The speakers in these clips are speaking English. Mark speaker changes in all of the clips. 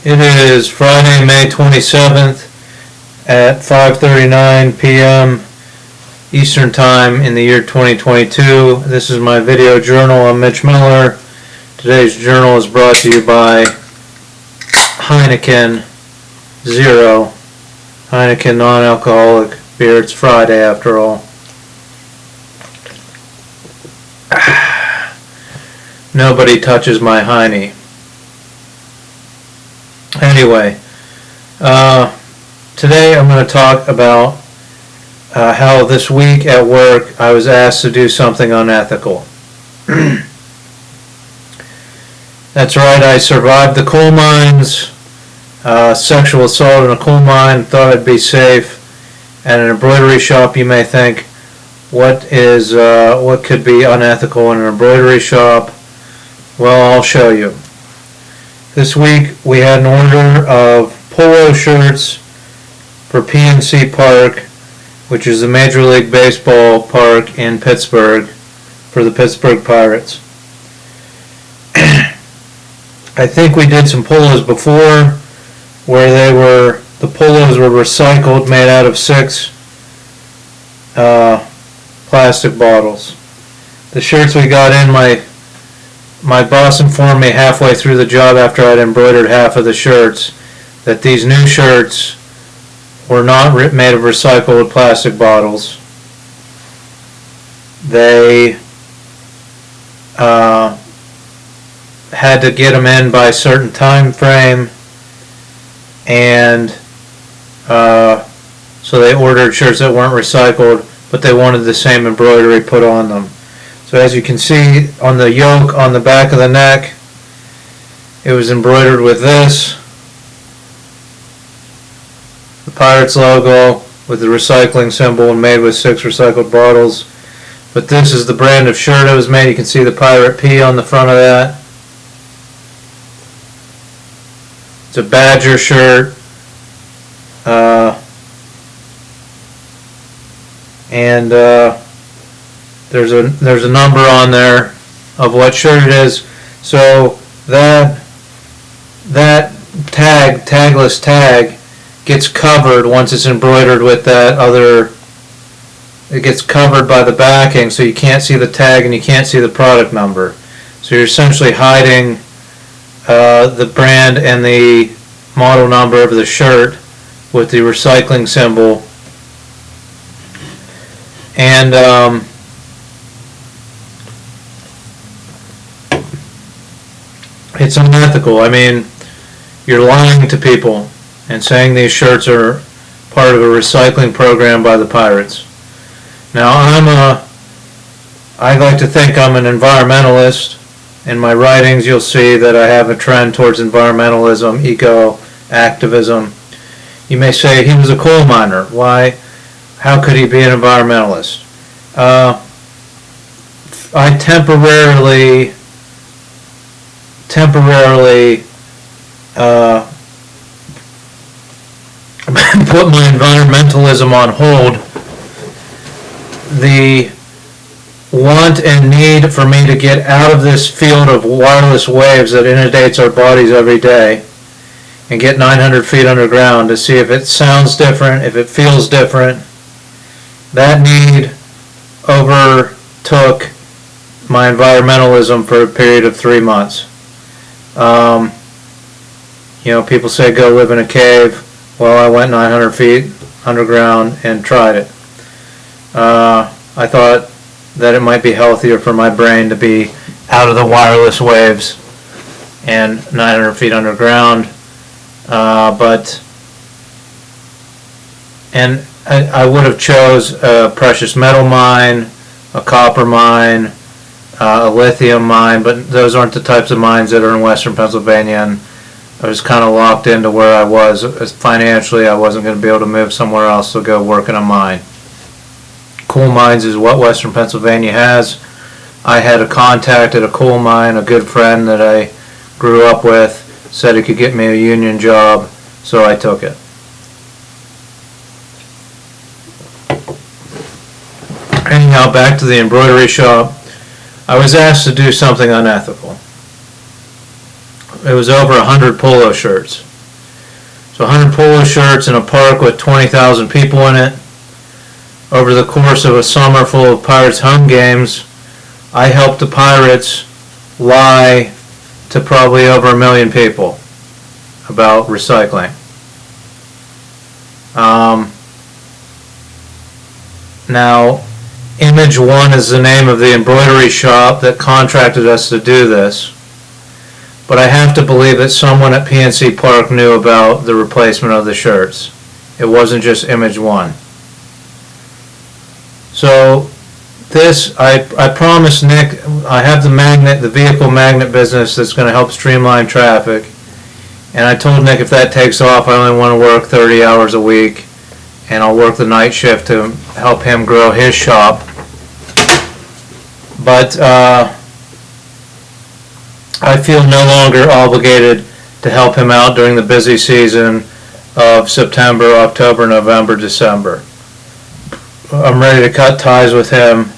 Speaker 1: It is Friday, May 27th at 5:39 p.m. Eastern Time in the year 2022. This is my video journal. I'm Mitch Miller. Today's journal is brought to you by Heineken Zero. Heineken non-alcoholic beer. It's Friday after all. Nobody touches my Heine. Anyway, today I'm going to talk about how this week at work I was asked to do something unethical. That's right, I survived the coal mines, sexual assault in a coal mine, thought I'd be safe. At an embroidery shop, you may think, what could be unethical in an embroidery shop? Well, I'll show you. This week we had an order of polo shirts for PNC Park, which is the Major League Baseball park in Pittsburgh, for the Pittsburgh Pirates. I think we did some polos before where the polos were recycled, made out of 6 plastic bottles. The shirts we got in, my boss informed me halfway through the job after I'd embroidered half of the shirts that these new shirts were not made of recycled plastic bottles. They had to get them in by a certain time frame, and so they ordered shirts that weren't recycled, but they wanted the same embroidery put on them. So as you can see on the yoke on the back of the neck, it was embroidered with this, the Pirates logo with the recycling symbol and made with 6 recycled bottles. But this is the brand of shirt it was made. You can see the Pirate P on the front of that. It's a Badger shirt. There's a number on there of what shirt it is. So that tagless tag gets covered once it's embroidered with that other. It gets covered by the backing, so you can't see the tag and you can't see the product number. So you're essentially hiding the brand and the model number of the shirt with the recycling symbol. And it's unethical. I mean, you're lying to people and saying these shirts are part of a recycling program by the Pirates. Now, I like to think I'm an environmentalist. In my writings, you'll see that I have a trend towards environmentalism, eco-activism. You may say he was a coal miner. Why? How could he be an environmentalist? I temporarily put my environmentalism on hold. The want and need for me to get out of this field of wireless waves that inundates our bodies every day and get 900 feet underground to see if it sounds different, if it feels different, that need overtook my environmentalism for a period of 3 months. People say go live in a cave. Well, I went 900 feet underground and tried it. I thought that it might be healthier for my brain to be out of the wireless waves and 900 feet underground. I would have chose a precious metal mine, a copper mine, a lithium mine, but those aren't the types of mines that are in western Pennsylvania, and I was kind of locked into where I was. Financially, I wasn't going to be able to move somewhere else to go work in a mine. Coal mines is what western Pennsylvania has. I had a contact at a coal mine, a good friend that I grew up with, said he could get me a union job, so I took it. Anyhow, back to the embroidery shop. I was asked to do something unethical. It was over 100 polo shirts. So 100 polo shirts in a park with 20,000 people in it. Over the course of a summer full of Pirates home games, I helped the Pirates lie to probably over 1 million people about recycling. Now, Image One is the name of the embroidery shop that contracted us to do this. But I have to believe that someone at PNC Park knew about the replacement of the shirts. It wasn't just Image One. So this, I promised Nick, I have the vehicle magnet business that's going to help streamline traffic. And I told Nick if that takes off, I only want to work 30 hours a week. And I'll work the night shift to help him grow his shop. But I feel no longer obligated to help him out during the busy season of September, October, November, December. I'm ready to cut ties with him,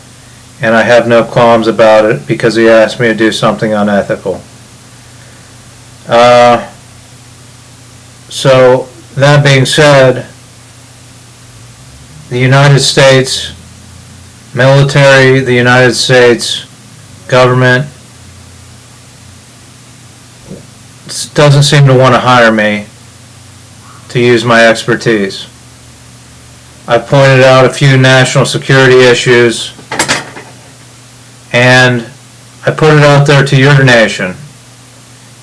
Speaker 1: and I have no qualms about it because he asked me to do something unethical. So, that being said, the United States military, the United States government doesn't seem to want to hire me to use my expertise. I pointed out a few national security issues, and I put it out there to your nation,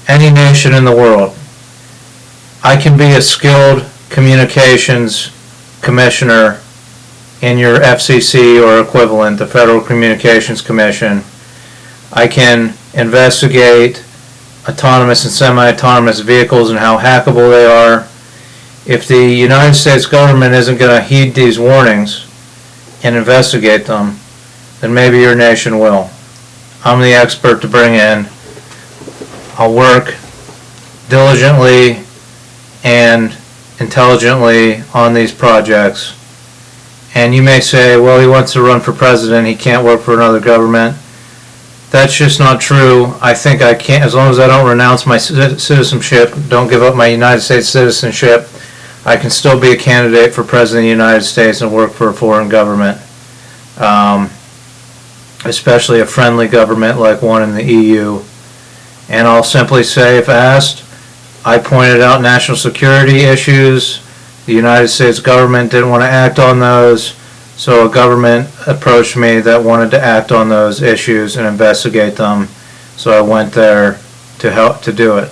Speaker 1: any nation in the world. I can be a skilled communications commissioner in your FCC or equivalent, the Federal Communications Commission. I can investigate autonomous and semi-autonomous vehicles and how hackable they are. If the United States government isn't going to heed these warnings and investigate them, then maybe your nation will. I'm the expert to bring in. I'll work diligently and intelligently on these projects. And you may say, well, he wants to run for president, he can't work for another government. That's just not true. I think I can't, as long as I don't renounce my citizenship, don't give up my United States citizenship, I can still be a candidate for president of the United States and work for a foreign government, especially a friendly government like one in the EU. And I'll simply say, if asked, I pointed out national security issues. The United States government didn't want to act on those, so a government approached me that wanted to act on those issues and investigate them. So I went there to help to do it,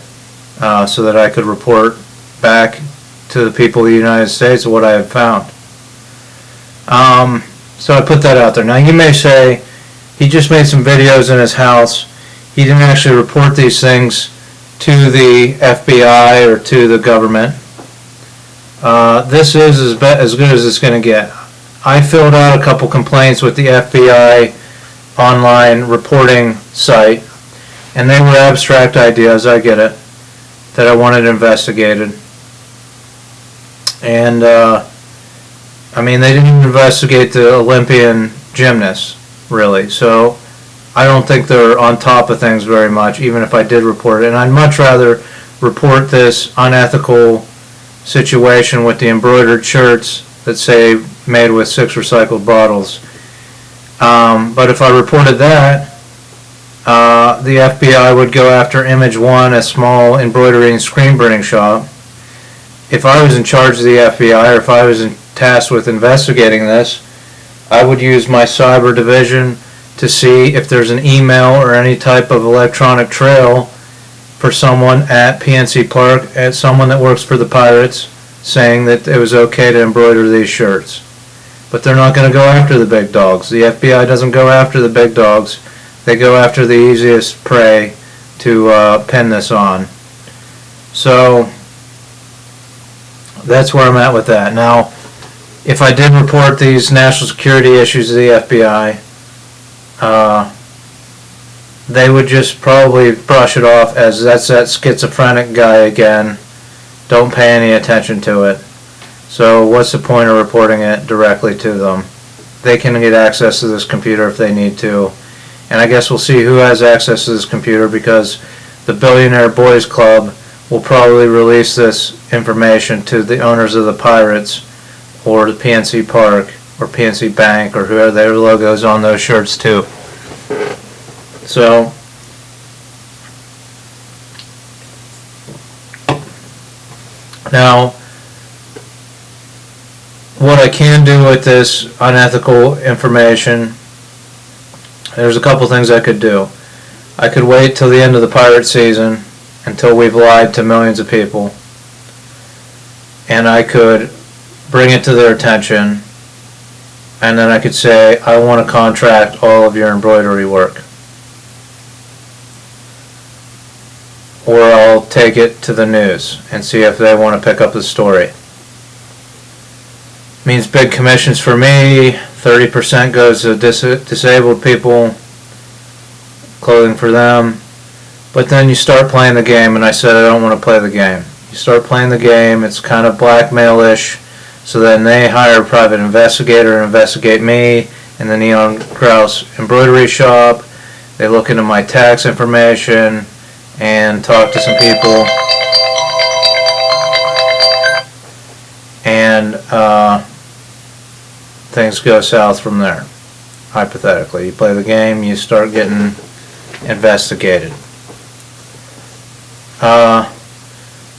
Speaker 1: so that I could report back to the people of the United States what I had found. So I put that out there. Now you may say, he just made some videos in his house. He didn't actually report these things to the FBI or to the government. This is as good as it's going to get. I filled out a couple complaints with the FBI online reporting site, and they were abstract ideas, I get it, that I wanted investigated. And, I mean, they didn't investigate the Olympian gymnasts, really, so I don't think they're on top of things very much, even if I did report it. And I'd much rather report this unethical situation with the embroidered shirts that say made with 6 recycled bottles. But if I reported that, the FBI would go after Image One, a small embroidery and screen printing shop. If I was in charge of the FBI, or if I was tasked with investigating this, I would use my cyber division to see if there's an email or any type of electronic trail for someone at PNC Park, at someone that works for the Pirates, saying that it was okay to embroider these shirts. But they're not going to go after the big dogs. The FBI doesn't go after the big dogs. They go after the easiest prey to pin this on. So that's where I'm at with that. Now, if I did report these national security issues to the FBI, they would just probably brush it off as that's that schizophrenic guy again. Don't pay any attention to it. So what's the point of reporting it directly to them? They can get access to this computer if they need to. And I guess we'll see who has access to this computer, because the Billionaire Boys Club will probably release this information to the owners of the Pirates or the PNC Park or PNC Bank or whoever, their logos on those shirts too. So now, what I can do with this unethical information, there's a couple things I could do. I could wait till the end of the pirate season until we've lied to millions of people, and I could bring it to their attention, and then I could say, I want to contract all of your embroidery work. Or I'll take it to the news and see if they want to pick up the story. Means big commissions for me, 30% goes to disabled people, clothing for them. But then you start playing the game, and I said I don't want to play the game. You start playing the game, it's kind of blackmail-ish, so then they hire a private investigator to investigate me in the Neon Grouse embroidery shop. They look into my tax information and talk to some people, and things go south from there. Hypothetically, you play the game, you start getting investigated.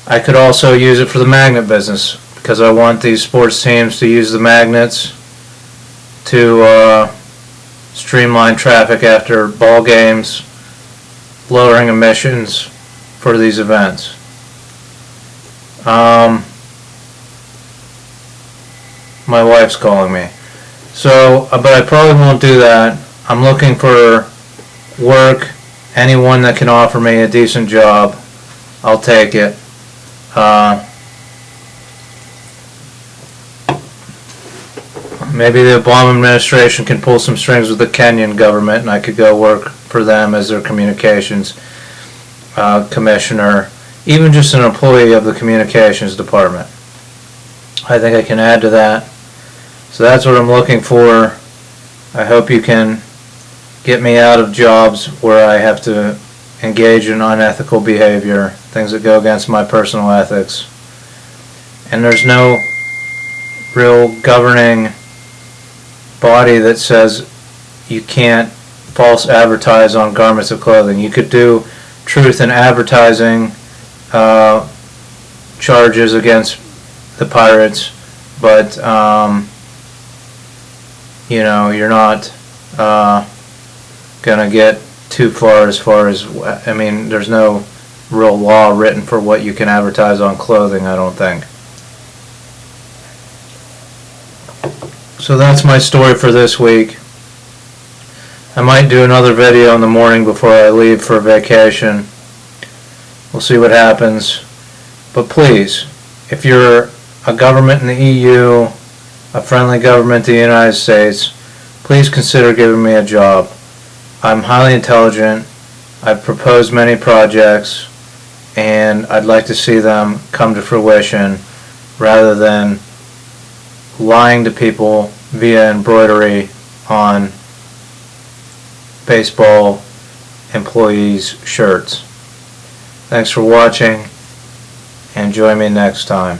Speaker 1: I could also use it for the magnet business, because I want these sports teams to use the magnets to streamline traffic after ball games, lowering emissions for these events. My wife's calling me. So, but I probably won't do that. I'm looking for work. Anyone that can offer me a decent job, I'll take it. Maybe the Obama administration can pull some strings with the Kenyan government, and I could go work for them as their communications commissioner, even just an employee of the communications department. I think I can add to that. So that's what I'm looking for. I hope you can get me out of jobs where I have to engage in unethical behavior, things that go against my personal ethics. And there's no real governing body that says you can't false advertise on garments of clothing. You could do truth in advertising charges against the pirates, but you know, you're not gonna get too far as I mean, there's no real law written for what you can advertise on clothing, I don't think. So that's my story for this week. I might do another video in the morning before I leave for vacation. We'll see what happens. But please, if you're a government in the EU, a friendly government to the United States, please consider giving me a job. I'm highly intelligent. I've proposed many projects, and I'd like to see them come to fruition rather than lying to people via embroidery on baseball employees' shirts. Thanks for watching, and join me next time.